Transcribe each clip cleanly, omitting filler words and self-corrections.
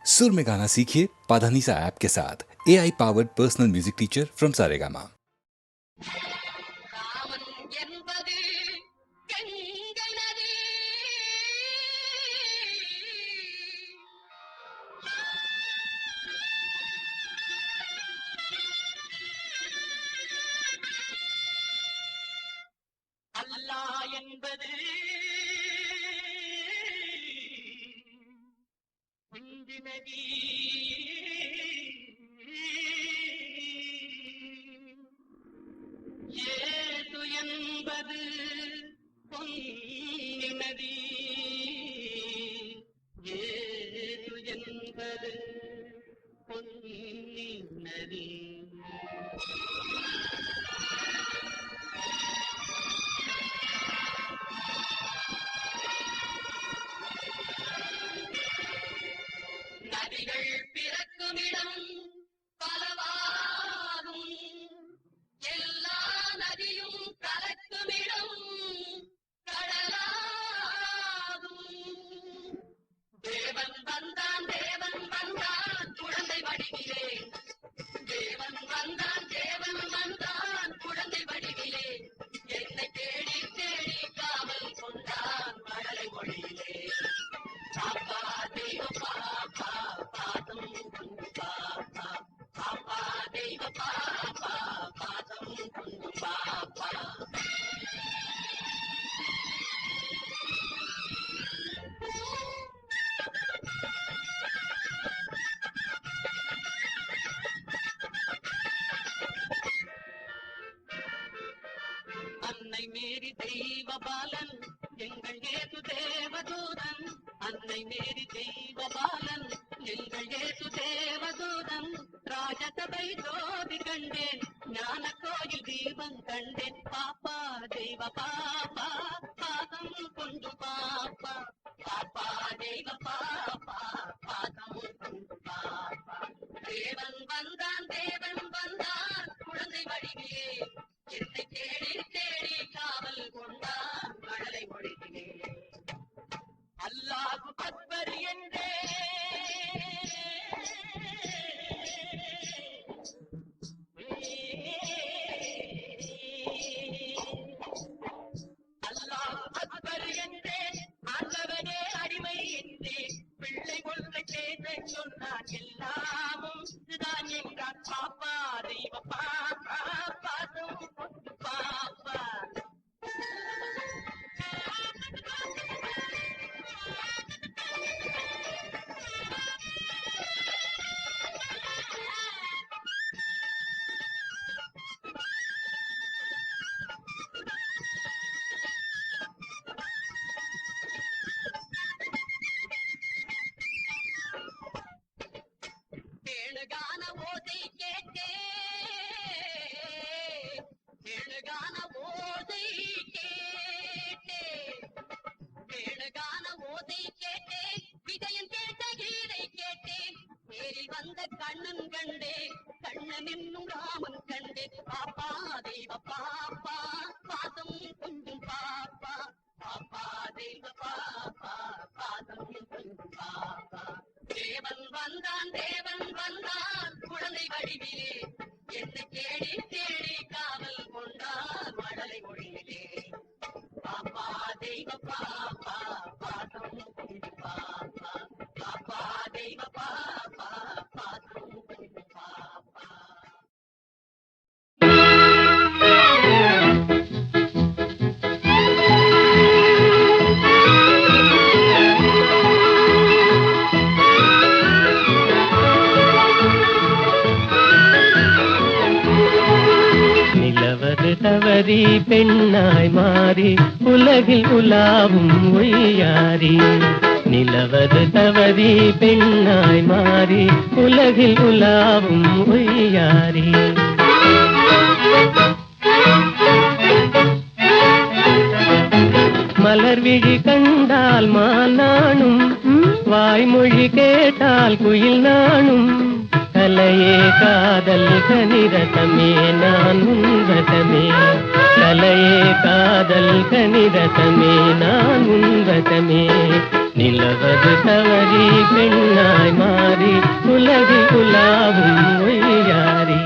सुर में गाना सीखिए पाधानीसा ऐप के साथ। AI powered personal music teacher from Saregama. Common என்பது கங்கை நதி. அல்லாஹ் என்பது இந்து நதி. ஏது என்பது பொன்னி நதி. ஏது என்பது பொன்னி நதி. நதிகள் பிறக்குமிடம் பலவாகும், எல்லா நதியும் கலக்குமிடம் கடலாகும். தேவன் வந்தான் குழந்தை வடிவிலே. தேவன் வந்தான் குழந்தை வடிவிலே. என்னை தேடி தேடி காவல் கொண்டான் மழலை மொழியிலே. பாப்பா தெய்வ பாப்பா பாதம் கொண்டு பாப்பா. பாப்பா தெய்வ பாப்பா பாதம் கொண்டு பாப்பா. அன்னை மேரி தெய்வ பாலன் எங்கள் ஏசு தேவதூதன். அன்னை மேரி தெய்வ பாலன் எங்கள் ஏசு தேவதூதன். ராஜசபை ஜோதி கண்டேன், ஞான கோயில் தீபம் கண்டேன். பாப்பா தெய்வ பாப்பா பாதம் கொண்டு பாப்பா. பாப்பா தெய்வ பாப்பா பாதம் கொண்டு பாப்பா. தேவன் வந்தான் குழந்தை வடிவிலே. என்னை தேடி தேடி காவல் கொண்டான் மழலை மொழியிலே. அல்லாஹு அக்பர் என்றே அல்லாஹு அக்பர் என்றே ஆண்டவனே அடிமை என்றே பிள்ளை கொள்கை செய்த சொன்னான். எல்லாமும் இதுதான் என்றான். பாப்பா தெய்வ பாப்பா பாதம் கொண்டு பாப்பா. கேளுகான ஓசை கேட்டே, கேளுகான ஓசை கேட்டே, கேளுகான ஓசை கேட்டே. விஜயன் கேட்ட கீதை கேட்டேன். நேரில் வந்த கண்ணன் கண்டேன், கண்ணன் என்னும் ராமன் கண்டேன். பாப்பா தெய்வ பாப்பா பாதம் கொஞ்சம் பாப்பா. பாப்பா தெய்வ பாப்பா பாதம் கொஞ்சம் பாப்பா. தேவன் வந்தான் குழந்தை வடிவிலே. என்னை தேடி தேடி காவல் கொண்டான் மழலை மொழியிலே. பாப்பா தெய்வ பாப்பா பாதம் கொண்டு பாப்பா. பாப்பா தெய்வ பாப்பா பாதம் கொண்டு பாப்பா. நிலவது தவறி பெண்ணாய் மாறி உலகில் உலாவும் ஒய்யாரி. நிலவது தவறி பெண்ணாய் மாறி உலகில் உலாவும் ஒய்யாரி. மலர் விழி கண்டால் மானானும், வாய்மொழி கேட்டால் குயில் நானும். கலையே காதல் கனிரதமே நான் உன்வசமே. கலையே காதல் கனிரதமே நான் உன்வசமே. நிலவது தவறி பெண்ணாய் மாறி உலகில் உலாவும் ஒய்யாரி.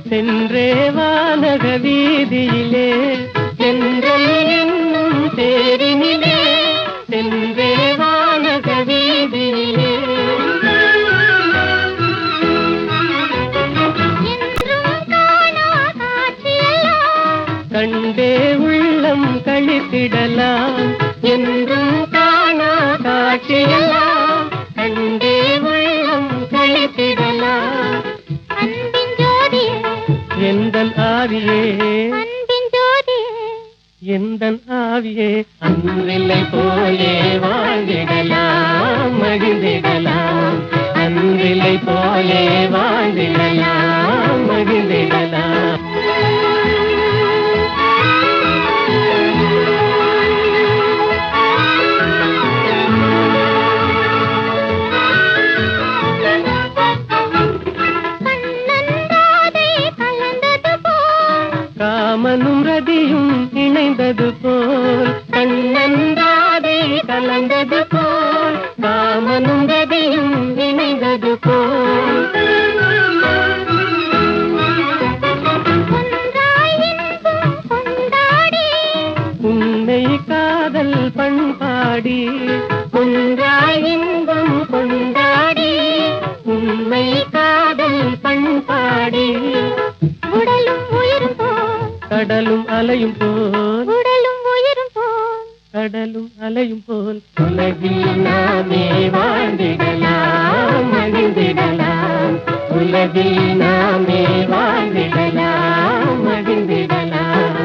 சென்றே வானக வீதியிலே சென்றல் என்னும் தேரினிலே சென்றே வானக வீதியிலே கண்டே உள்ளம் கழித்திடலாம் என்றும் காணா காட்சியெல்லாம் கண்டே உள்ளம் கழித்திடலாம். எந்தன் ஆவியே எந்தன் ஆவியே அன்றில்லை போலே வாழ்ந்திடலாம் மகிழ்ந்திடலாம். அன்றில்லை போலே வாழ்ந்திடலாம் மகிழ்ந்திடலாம். காமனும் ரதியும் இணைந்தது போல் கண்ணன்றாதை கலந்தது போல் காமனும் ரதியும் இணைந்தது போல் உன்னை காதல் பண்பாடி ஒன்றாய் இன்பம் கொண்டாடி உண்மை காதல் பண்பாடி உடலும் உயிரும் கடலும் அலையும் போல் உடலும் உயிரும் போல் கடலும் அலையும் போல் உலகில் நாமே வாழ்ந்திடலாம் மகிழ்ந்திடலாம். உலகில் நாமே வாழ்ந்திடலாம் மகிழ்ந்திடலாம்.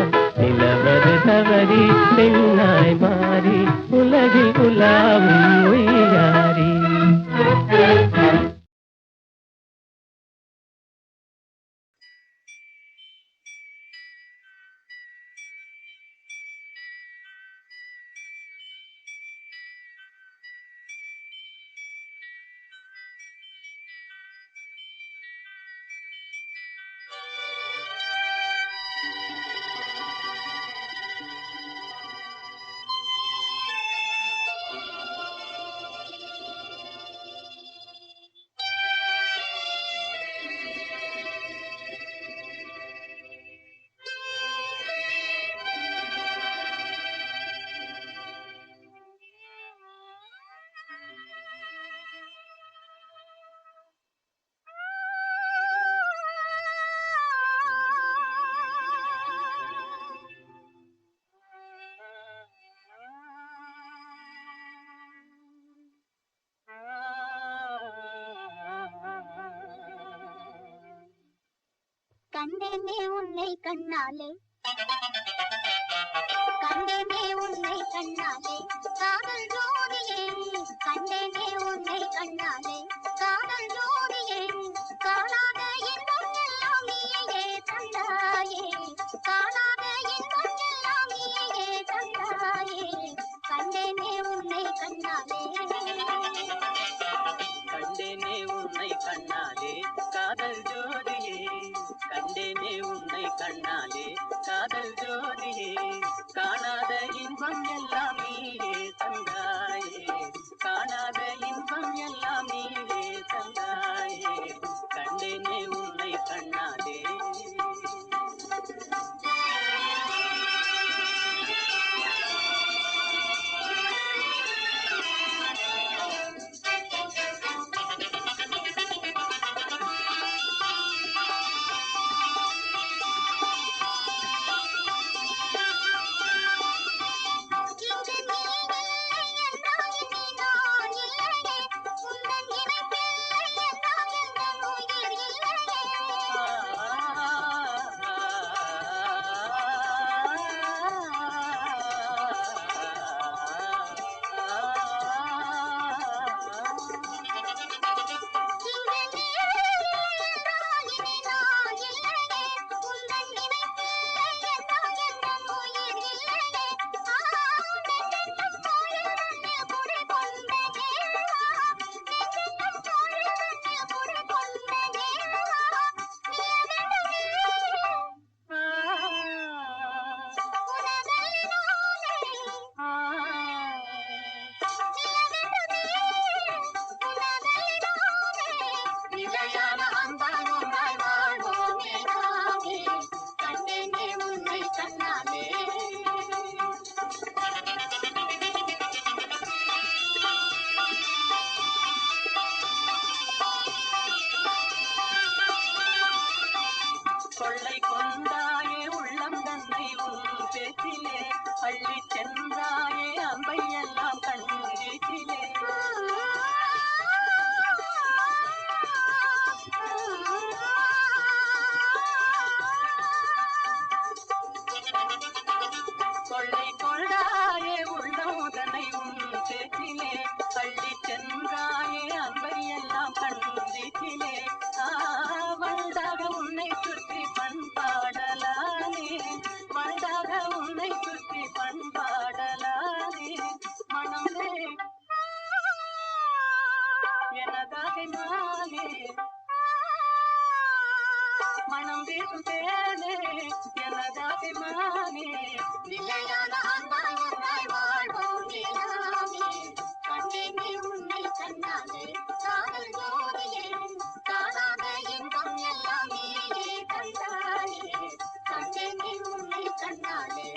நிலவது தவறி பெண்ணாய் மாறி உலகில் உலாவும் ஒய்யாரி. கண்டேனே உன்னை கண்ணாலே கண்டேனே உன்னை கண்ணாலே காதல் ஜோதியே கண்டேனே உன்னை கண்ணாலே காதல் ஜோதியே காணாத இன்பம் எல்லாம் நீயே தந்தாயே காணாத இன்பம் எல்லாம் நீயே தந்தாயே கண்டேனே உன்னை கண்ணாலே கண்டேனே உன்னை கண்ணாலே காதல் ஜோதியே கண்டேனே உன்னை கண்ணாலே காதல் ஜோதியே காணாத இன்பம் எல்லாம் நீயே தந்தாயே காணாத இன்பம் எனதாகை மானே மனம் வீசும் தேனே எனதாகை மானே நிலையான அன்பாய் ஒன்றாய் வாழ்வோம் நிலாவே கண்டேனே உன்னை கண்ணாலே காதல் ஜோதியே காணாத இன்பம் எல்லாம் நீயே கண்டாயே கண்டேனே உன்னை கண்ணாலே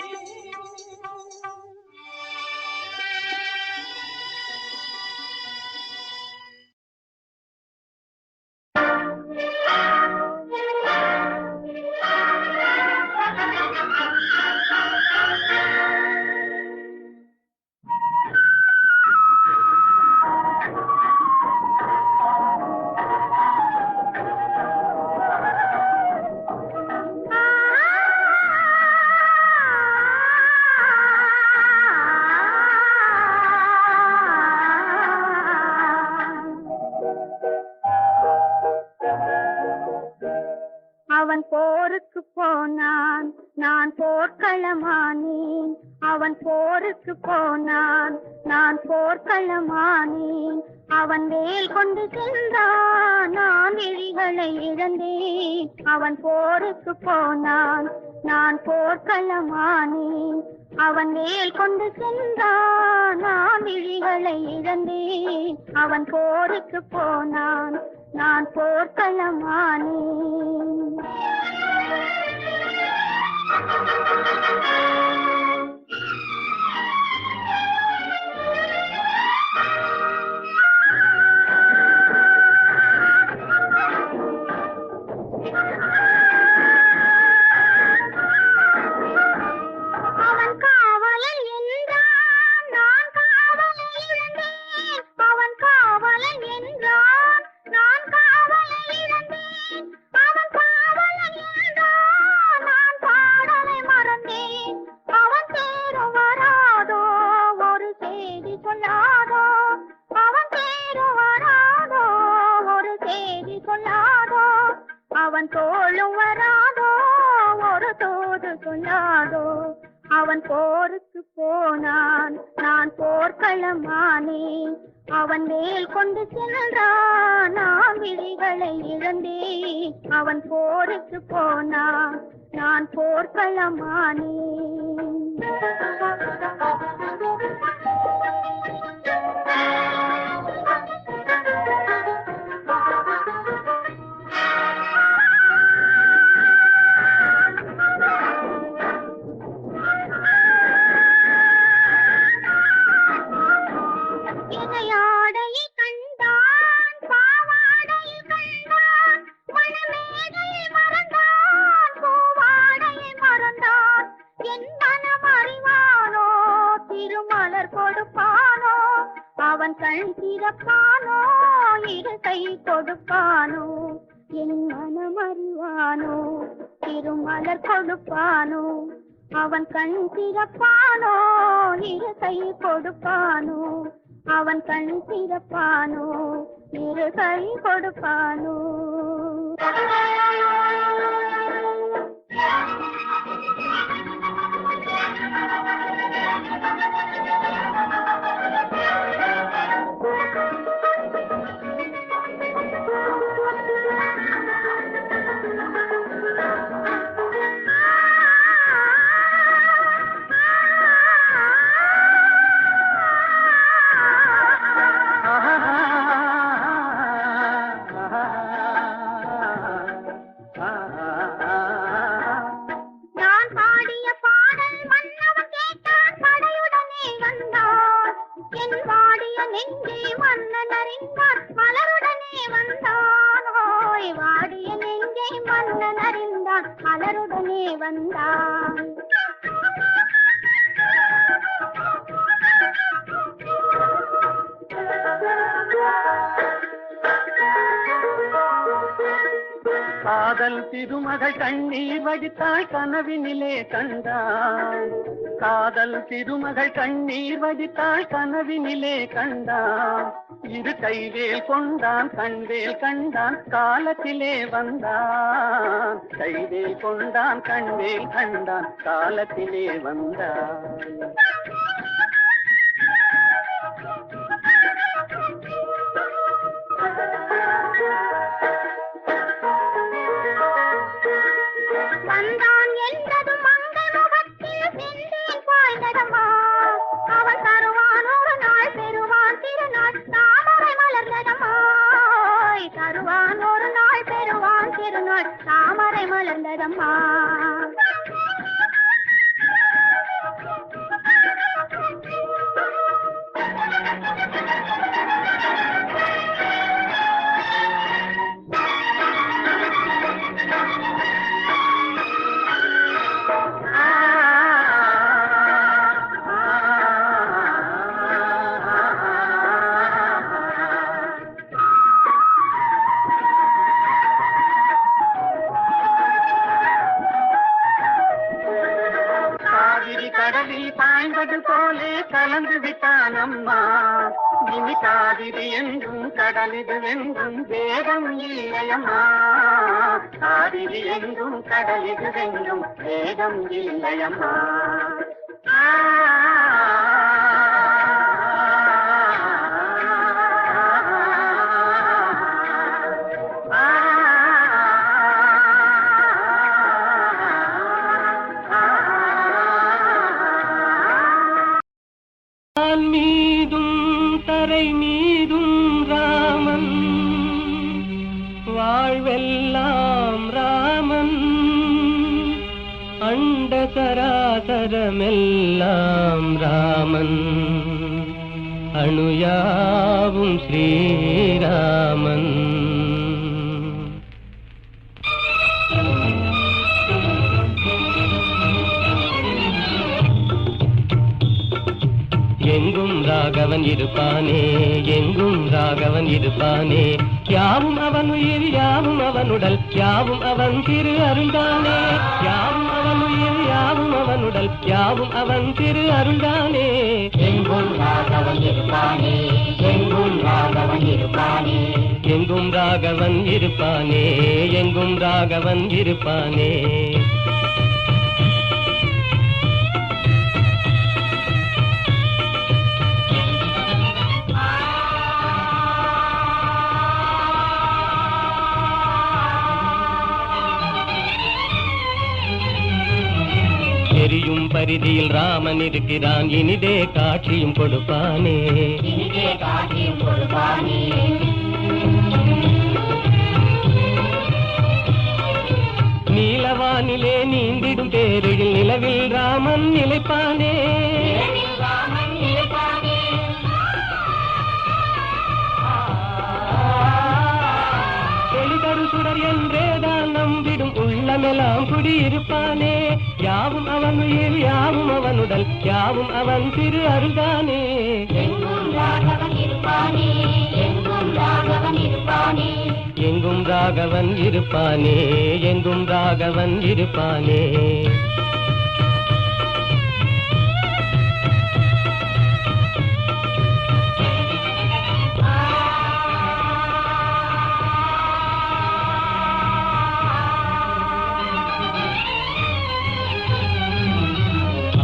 அவன் போருக்கு போனான் நான் போர்க்களமானேன் அவன் போருக்கு போனான் நான் போர்க்களமானேன் அவன் வேல் கொண்டு சென்றான் நான் விழிகளை இழந்தேன் அவன் போருக்கு போனான் நான் போர்க்களமானேன் அவன் வேல் கொண்டு சென்றான் நான் விழிகளை இழந்தேன் அவன் போருக்கு போனான் நான் போர்க்களமானேன் அவன் காவலன் என்றான் நான் காவலை இழந்தேன் அவன் காவலன் என்றான் நான் காவலை இழந்தேன் அவன் காவலன் என்றான் நான் பாடலை மறந்தேன் அவன் தேரும் வராதோ ஒரு செய்தி சொல்லாதோ அவன் தேரும் வராதோ ஒரு செய்தி சொல்லாதோ அவன் தோளும் வராதோ ஒரு தூது சொல்லாதோ அவன் போருக்கு போனான் நான் போர்க்களமானேன் அவன் வேல் கொண்டு சென்றான் நான் விழிகளை இழந்தேன் அவன் போருக்கு போனான் நான் போர்க்களமானேன் இணையாடையை கண்டான் பாவாடையை கண்டான் மணமேடையை மறந்தான் பூவாடையை மறந்தான் என் மனம் அறிவானோ திருமலர் கொடுப்பானோ அவன் கண் திறப்பானோ இரு கை கொடுப்பானோ என் மனம் அறிவானோ திருமலர் கொடுப்பானோ அவன் கண் திறப்பானோ இரு கை கொடுப்பானோ அவன் கண் திறப்பானோ இரு கை கொடுப்பானோ நான் பாடிய பாடல் மன்னவன் கேட்டான் படையுடனே வந்தான் என் வாடிய நெஞ்சை மன்னன் அறிந்தான் மலருடனே வந்தான் ஓய் வாடிய நெஞ்சை மன்னன் அறிந்தான் மலருடனே வந்தான் காதல் திருமகள் கண்ணீர் வடித்தாள் கனவினிலே கண்டாள் காதல் திருமகள் கண்ணீர் வடித்தாள் கனவினிலே கண்டான் இரு கைவேல் கொண்டான் கண்வேல் கண்டான் காலத்திலே வந்தான் கைவேல் கொண்டான் கண்வேல் கண்டான் காலத்திலே வந்தான் நாள் தாமரை மலர்ந்ததம்மா. கடலில் பாய்ந்தது போலே கலந்து விட்டான் அம்மா. இனி காவிரி என்றும் கடலிது வென்றும் வேதம் இல்லையம்மா. காவிரி என்றும் கடலிது வென்றும் வேதம் இல்லையம்மா. மீதும் தரை மீதும் ராமன் வாழ்வெல்லாம் ராமன் அண்ட சராசரமெல்லாம் ராமன் அணுயாவும் ஸ்ரீராமன். எங்கும் ராகவன் இருப்பானே, எங்கும் ராகவன் இருப்பானே, யாவும் அவன் உயிர் யாவும் அவனுடல் யாவும் அவன் திரு அருள்தானே. யாவும் அவன் உயிர் யாவும் அவனுடல் யாவும் அவன் திரு அருள்தானே. எங்கும் ராகவன் இருப்பானே, எங்கும் ராகவன் இருப்பானே, எங்கும் ராகவன் இருப்பானே, எங்கும் ராகவன் இருப்பானே. எரியும் பரிதியில் ராமன் இருக்கிறான், இனிதே காட்சியும் கொடுப்பானே, இனிதே காட்சியும் கொடுப்பானே. நீலவானிலே நீந்திடும் பேரில் நிலவில் ராமன் நிலைப்பானே. ஒளிதரு சுடர் என்றேதான் நம்பிடும் உள்ளமெல்லாம் குடியிருப்பானே. யாவும் அவன் உயிர் யாவும் அவனுடல் யாவும் அவன் திரு அருள்தானே. எங்கும் ராகவன் இருப்பானே, எங்கும் ராகவன் இருப்பானே, எங்கும் ராகவன் இருப்பானே, எங்கும் ராகவன் இருப்பானே.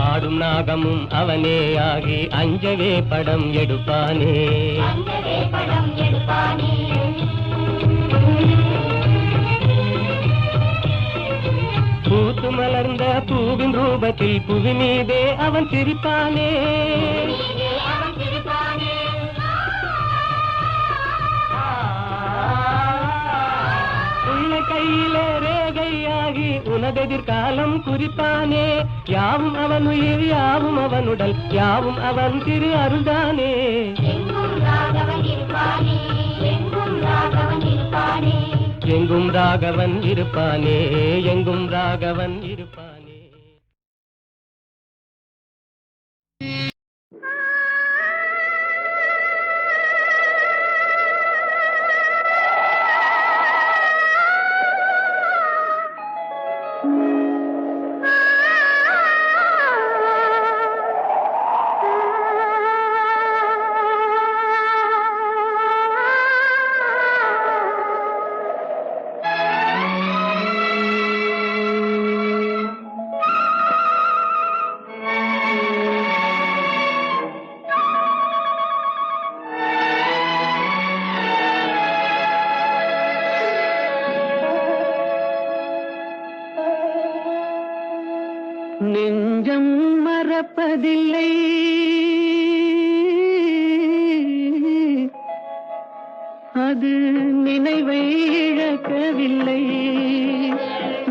ஆடும் நாகமும் அவனே ஆகி அஞ்சவே படம் எடுப்பானே, அஞ்சவே படம் எடுப்பானே. பூத்து மலர்ந்த பூவின் ரூபத்தில் புவி மீதே அவன் சிரிப்பானே. உள்ள கையிலே ரேகையாகி உனதெதிர்காலம் குறிப்பானே. யாவும் அவன் உயிர் யாவும் அவனுடல் யாவும் அவன் திரு அருள்தானே. எங்கும் ராகவன் இருப்பானே, எங்கும் ராகவன் இருப்பானே, எங்கும் ராகவன் இருப்பானே, எங்கும் ராகவன் இருப்பானே. நெஞ்சம் மறப்பதில்லை, அது நினைவை இழக்கவில்லை.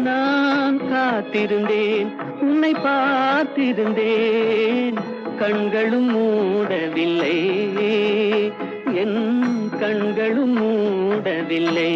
நான் காத்திருந்தேன், உன்னை பார்த்திருந்தேன், கண்களும் மூடவில்லை, என் கண்களும் மூடவில்லை.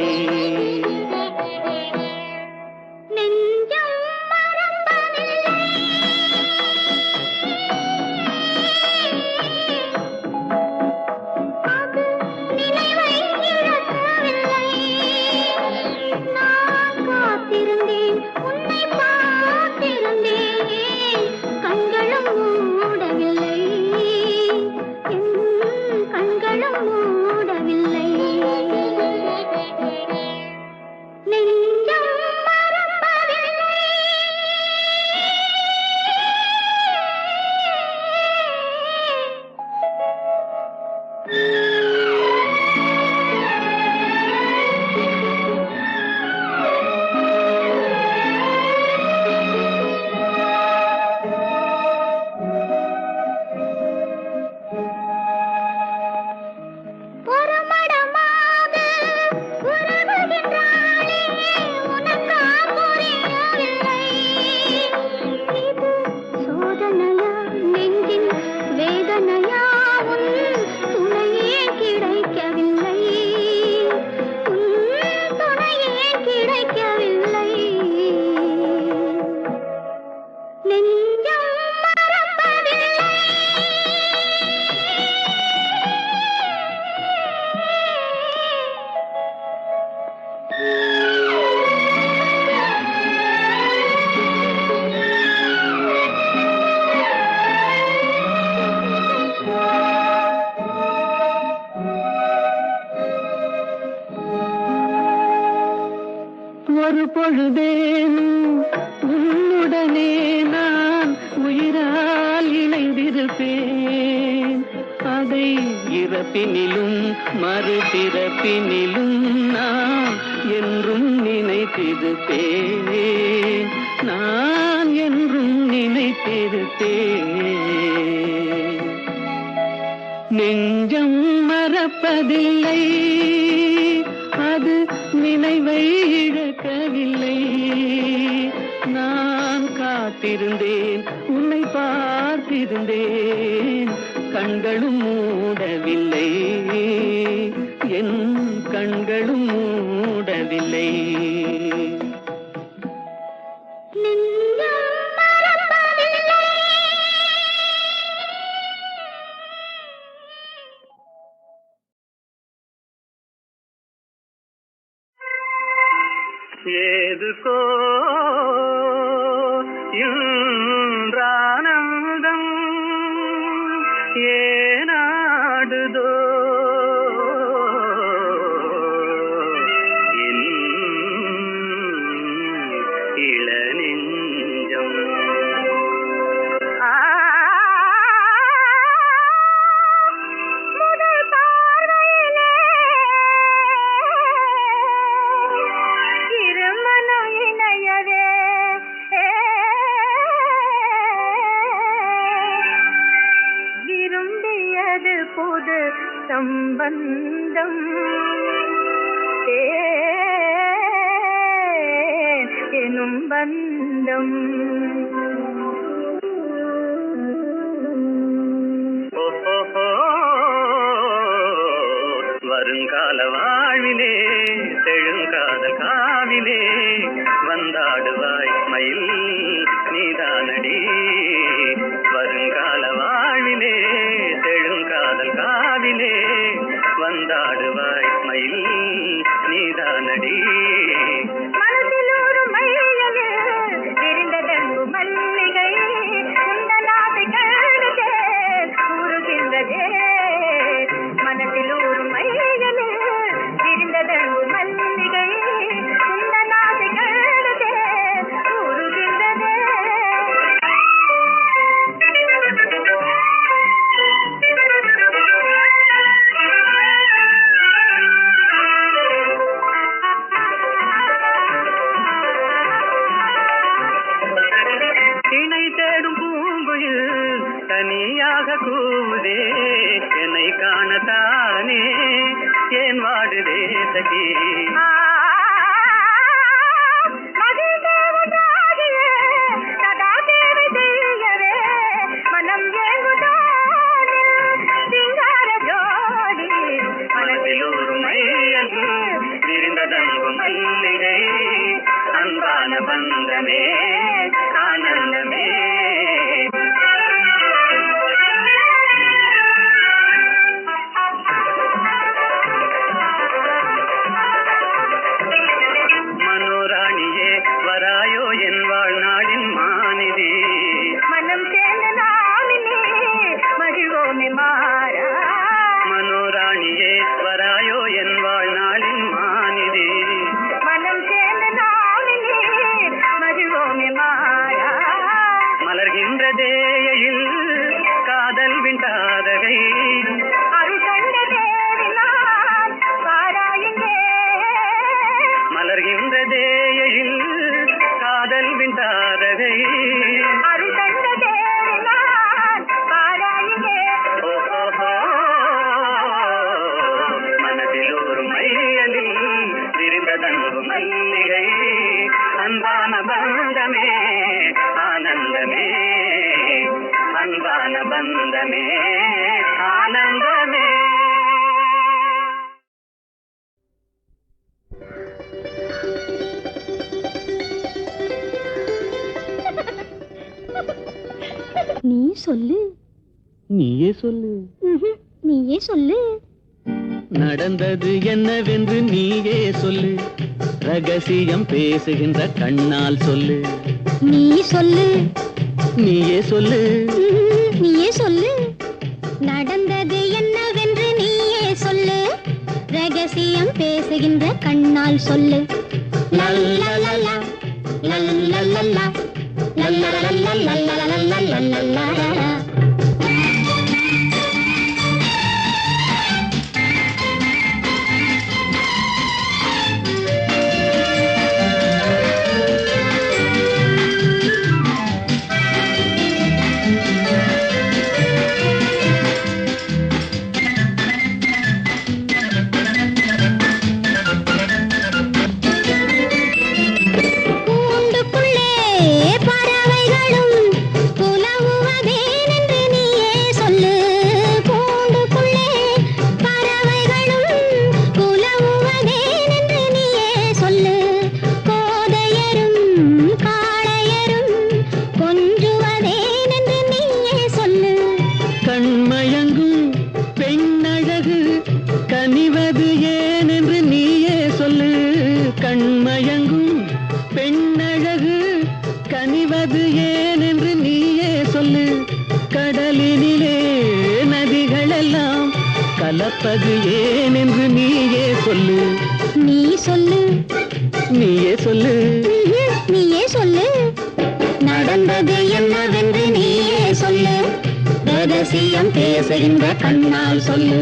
ஒரு பொழுதேனும் உன்னுடனே நான் உயிரால் இணைந்திருப்பேன். அதை இறப்பினிலும் மறுபிறப்பினிலும் நான் என்றும் நினைத்திருப்பேன். நான் என்றும் நினைத்திருப்பேன். நெஞ்சம் மறப்பதில்லை, அது நினைவை இழக்கவில்லை. நான் காத்திருந்தேன், உன்னை பார்த்திருந்தேன், கண்களும் மூடவில்லை, என் கண்களும் மூடவில்லை. ஏதுகோ இன்றானந்தம் ஏனாடுதோ என் இளநெஞ்சம். புது சம்பந்தம் எனும் பந்தம். வருங்கால வாழ்விலே செழுங்காதல் காவிலே வந்தாடுவாய் மயில் நீதானடி. வருங்கால வாழ்விலே செழுங்காதல் காவிலே வந்தாடுவாய் மயில் நீதானடி. மனதில் ஒரு மையலே விரிந்ததெங்கு மல்லிகை உந்த நாட்டை கழுதே கூறுகின்றதே. மனதில் ஒரு மையலே விரிந்ததெங்கு மல்லிகை உந்த நாட்டை கழுதே கூறுகின்றதே. பாடுதே சகி. மகிழ்ந்தேவனாகியே சதா தேவை செய்யவே மனம் ஏங்குதானே சிங்கார ஜோடி மனதில் ஒரு மையல் விரிந்ததங்கும் மல்லிகை அன்பான பந்தமே ஆனந்தமே. மனோராணியே வராயோ என் வாழ்நாளின் மாநிதி. மனம் சேர்ந்த நாளிலே மகிழ்வோமே மாறா. மனோராணியே வராயோ என் வாழ்நாளின் மாநிதி. மனம் சேர்ந்த நாளிலே மகிழ்வோமே மாறா. மலர்கின்றதேயில் காதல் விண்டாதகை அருள் கண்ட தேவினால் பாராயுங்கே. மலர்கின்றதேயில் காதல் விண்டாதகை அருள் கண்ட தேவினால் பாராயுங்கே. ஓஹோ மனதில் ஒரு மையலில் விரிந்ததங்கு மல்லிகை அன்பான பந்தமே ஆனந்தமே. அன்பான பந்தமே ஆனந்தமே. நீ சொல்லு. நீயே சொல்லு. நீயே சொல்லு. நடந்தது என்னவென்று நீயே சொல்லு. ரகசியம் பேசுகின்ற கண்ணால் சொல்லு. நீ சொல்லு. நீயே சொல்லு. நீயே சொல்லு. நடந்தது என்னவென்று நீயே சொல்லு. ரகசியம் பேசுகின்ற கண்ணால் சொல்லு. லல்லலலா லல்லலலா லல்லலலலா. கலப்பது ஏன் என்று நீயே சொல்லு. நீ சொல்லு. நீயே சொல்லு. நீயே சொல்லு. நடந்தது என்னவென்று நீயே சொல்லு. ரகசியம் பேசுகின்ற கண்ணால் சொல்லு.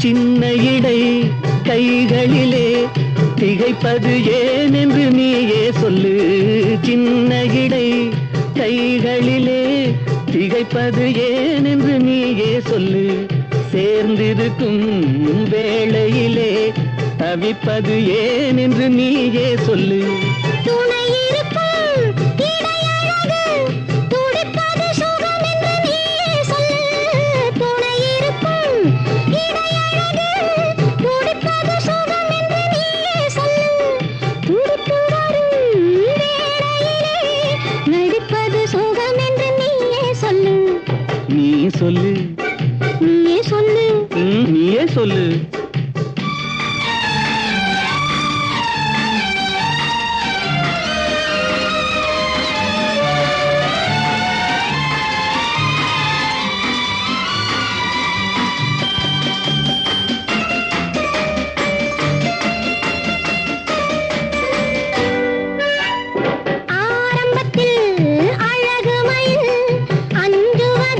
சின்ன இடை கைகளிலே திகைப்பது ஏன் என்று நீயே சொல்லு. சின்ன இடை கைகளிலே திகைப்பது ஏன் என்று நீயே சொல்லு. சேர்ந்திருக்கும் வேளையிலே தவிப்பது ஏன் என்று நீயே சொல்லு. சொல்லு. நீயே சொல்லு. நீயே சொல்லு. ஆரம்பத்தில் அழகு மயில் அஞ்சுவது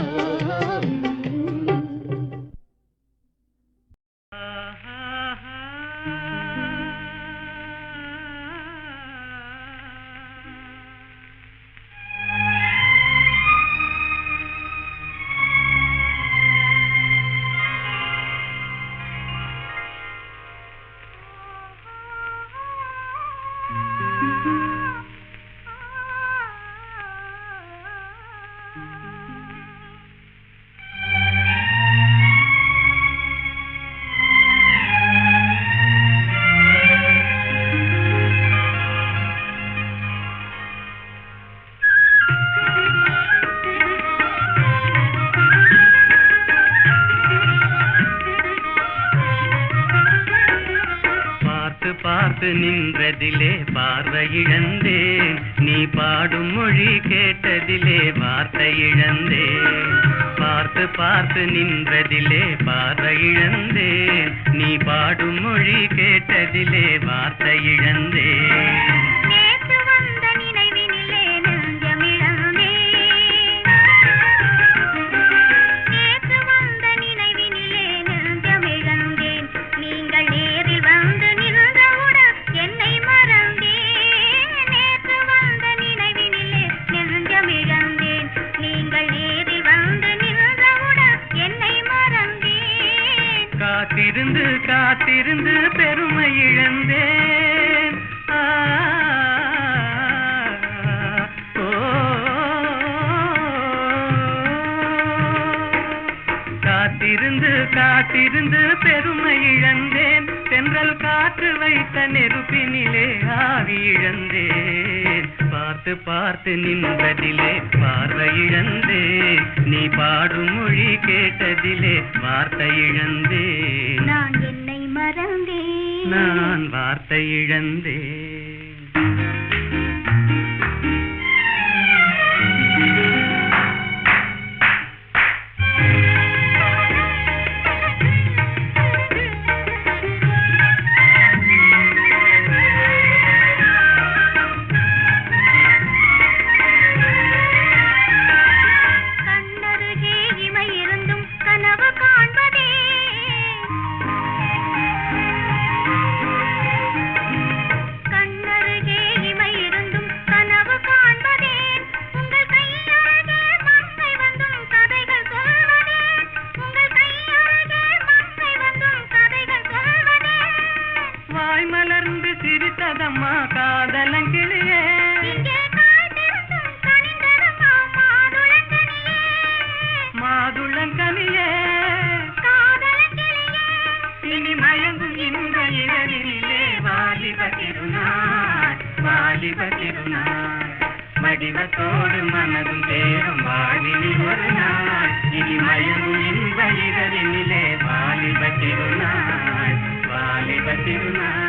பார்த்து நின்றதிலே பார்வை இழந்தேன், நீ பாடும் மொழி கேட்டதிலே வார்த்தை இழந்தேன். பார்த்து பார்த்து நின்றதிலே பார்வை இழந்தேன், நீ பாடும் மொழி கேட்டதிலே வார்த்தை இழந்தேன். காத்திருந்து காத்திருந்து பெருமை இழந்தேன், காத்திருந்து காத்திருந்து பெருமை இழந்தேன். தென்றல் காற்று வைத்த நெருப்பினிலே ஆவி இழந்தேன். பார்த்து பார்த்து நின்றதிலே பார்வை இழந்தேன், நீ பாடும் மொழி கேட்டதிலே வார்த்தை இழந்தேன். நான் என்னை மறந்தேன், நான் வார்த்தை இழந்தேன். சிரித்ததம்மா காதலங்கிளியே, மாதுளங்கனியே, இனி மயங்கும் இந்த இரவினிலே வாலிப திருநாள், வாலிப திருநாள். மடிவத்தோடு மனதும் தேரும் வாழினி ஒரு நாள், இனி மயங்கும் இந்த இரவினிலே வாலிப திருநாள், வாலிப திருநாள்.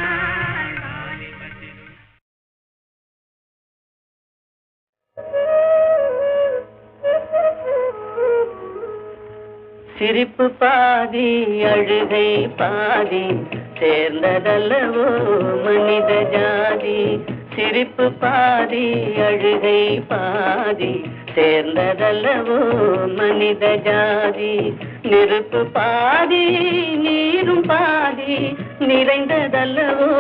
சிரிப்பு பாதி அழுகை பாதி சேர்ந்ததல்லவோ மனித ஜாதி. சிரிப்பு பாதி அழுகை பாதி சேர்ந்ததல்லவோ மனித ஜாதி. நெருப்பு பாதி நீரும் பாதி நிறைந்ததல்லவோ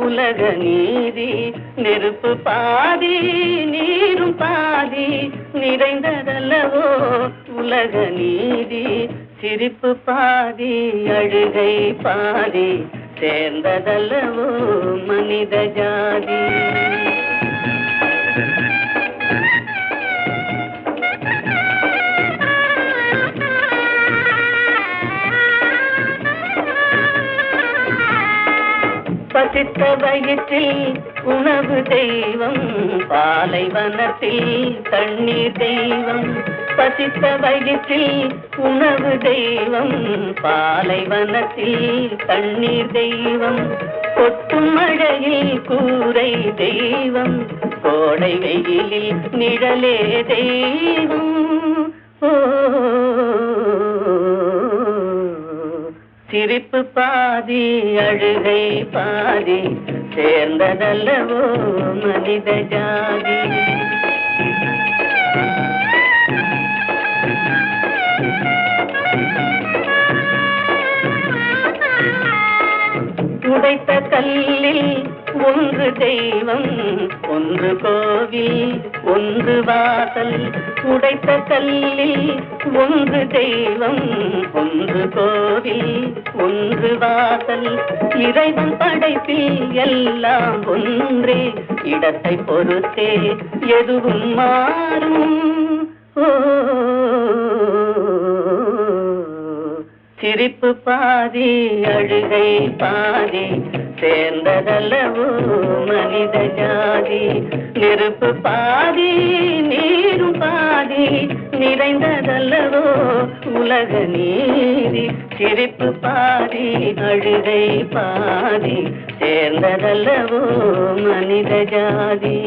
உலக நீதி. நெருப்பு பாதி நீரும் பாதி நிறைந்ததல்லவோ உலக நீதி. சிரிப்பு பாதி அழுகை பாதி சேர்ந்ததல்லவோ மனித ஜாதி. பசித்த வயிற்றில் உணவு தெய்வம், பாலைவனத்தில் தண்ணீர் தெய்வம். பசித்த வயிற்றில் உணவு தெய்வம், பாலைவனத்தில் தண்ணீர் தெய்வம். கொட்டும் மழையில் கூரை தெய்வம், கோடை வெயிலில் நிழலே தெய்வம். ஓ சிரிப்பு பாதி அழுகை பாதி சேர்ந்ததல்லவோ மனித ஜாதி. உடைத்த கல்லில் ஒன்று தெய்வம் ஒன்று கோவில் ஒன்று வாசல். உடைத்த கல்லில் ஒன்று தெய்வம் ஒன்று கோவில் ஒன்று வாசல். இறைவன் படைப்பில் எல்லாம் ஒன்றே, இடத்தை பொறுத்தே எதுவும் மாறும். சிரிப்பு பாதி அழுகை பாதி சேர்ந்ததல்லவோ மனித ஜாதி. நெருப்பு பாதி நீரும் பாதி நிறைந்ததல்லவோ உலக நீதி. சிரிப்பு பாதி அழுகை பாதி சேர்ந்ததல்லவோ மனித ஜாதி.